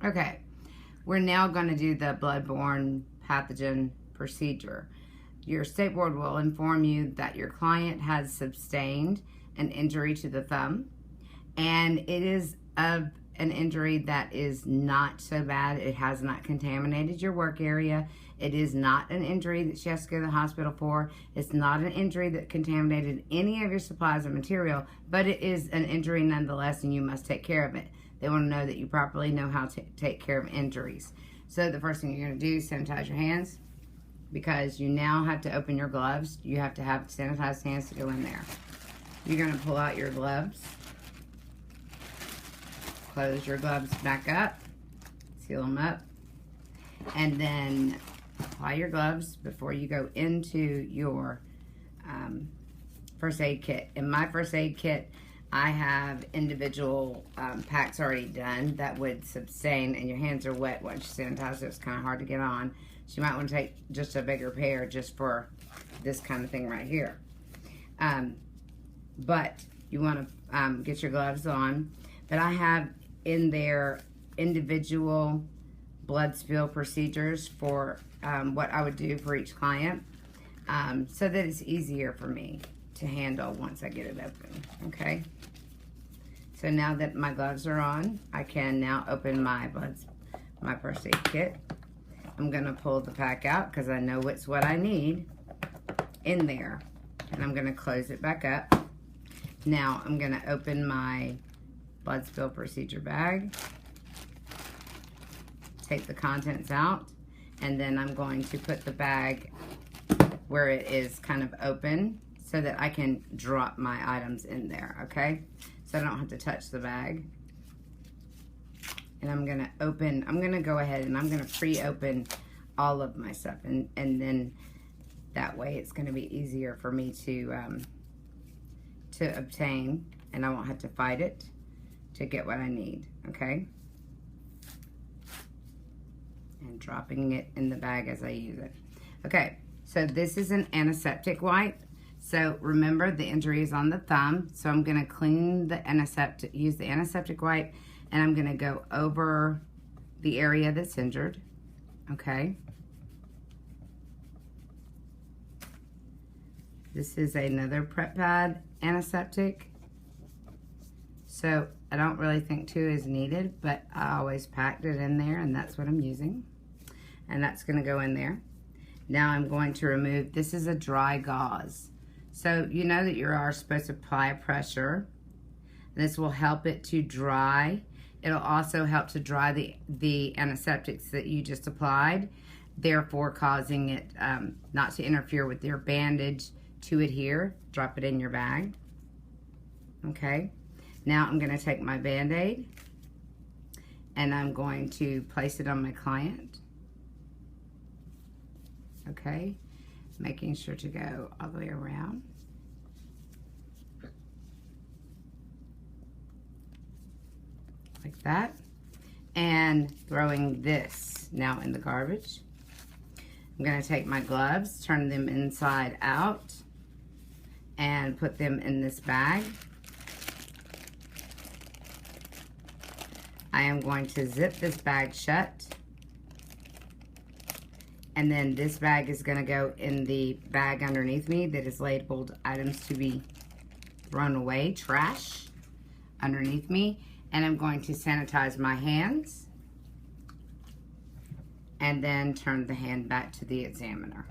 Okay, we're now going to do the bloodborne pathogen procedure. Your state board will inform you that your client has sustained an injury to the thumb, and it is an injury that is not so bad. It has not contaminated your work area. It is not an injury that she has to go to the hospital for. It's not an injury that contaminated any of your supplies or material, but it is an injury nonetheless, and you must take care of it. They want to know that you properly know how to take care of injuries. So the first thing you're going to do is sanitize your hands, because you now have to open your gloves. You have to have sanitized hands to go in there. You're going to pull out your gloves, close your gloves back up, seal them up, and then apply your gloves before you go into your first aid kit. In my first aid kit, I have individual packs already done that would sustain, and your hands are wet once you sanitize, so it's kind of hard to get on. So you might want to take just a bigger pair just for this kind of thing right here. But you want to get your gloves on. But I have in there individual blood spill procedures for what I would do for each client, so that it's easier for me to handle once I get it open. Okay, so now that my gloves are on, I can now open my first aid kit. I'm gonna pull the pack out because I know it's what I need in there, and I'm gonna close it back up. Now I'm gonna open my blood spill procedure bag, take the contents out, and then I'm going to put the bag where it is kind of open so that I can drop my items in there, okay? So I don't have to touch the bag. And I'm gonna go ahead and I'm gonna pre-open all of my stuff, and then that way it's gonna be easier for me to obtain, and I won't have to fight it to get what I need, okay? And dropping it in the bag as I use it. Okay, so this is an antiseptic wipe. So remember, the injury is on the thumb, so I'm gonna clean the antiseptic, use the antiseptic wipe, and I'm gonna go over the area that's injured, okay? This is another Prep Pad antiseptic. So I don't really think two is needed, but I always packed it in there, and that's what I'm using. And that's gonna go in there. Now I'm going to remove, this is a dry gauze. So you know that you are supposed to apply pressure. This will help it to dry. It'll also help to dry the antiseptics that you just applied, therefore causing it not to interfere with your bandage to adhere. Drop it in your bag. Okay. Now I'm going to take my Band-Aid and I'm going to place it on my client. Okay. Making sure to go all the way around. Like that. And throwing this now in the garbage. I'm going to take my gloves, turn them inside out, and put them in this bag. I am going to zip this bag shut. And then this bag is going to go in the bag underneath me that is labeled items to be thrown away, trash, underneath me. And I'm going to sanitize my hands and then turn the hand back to the examiner.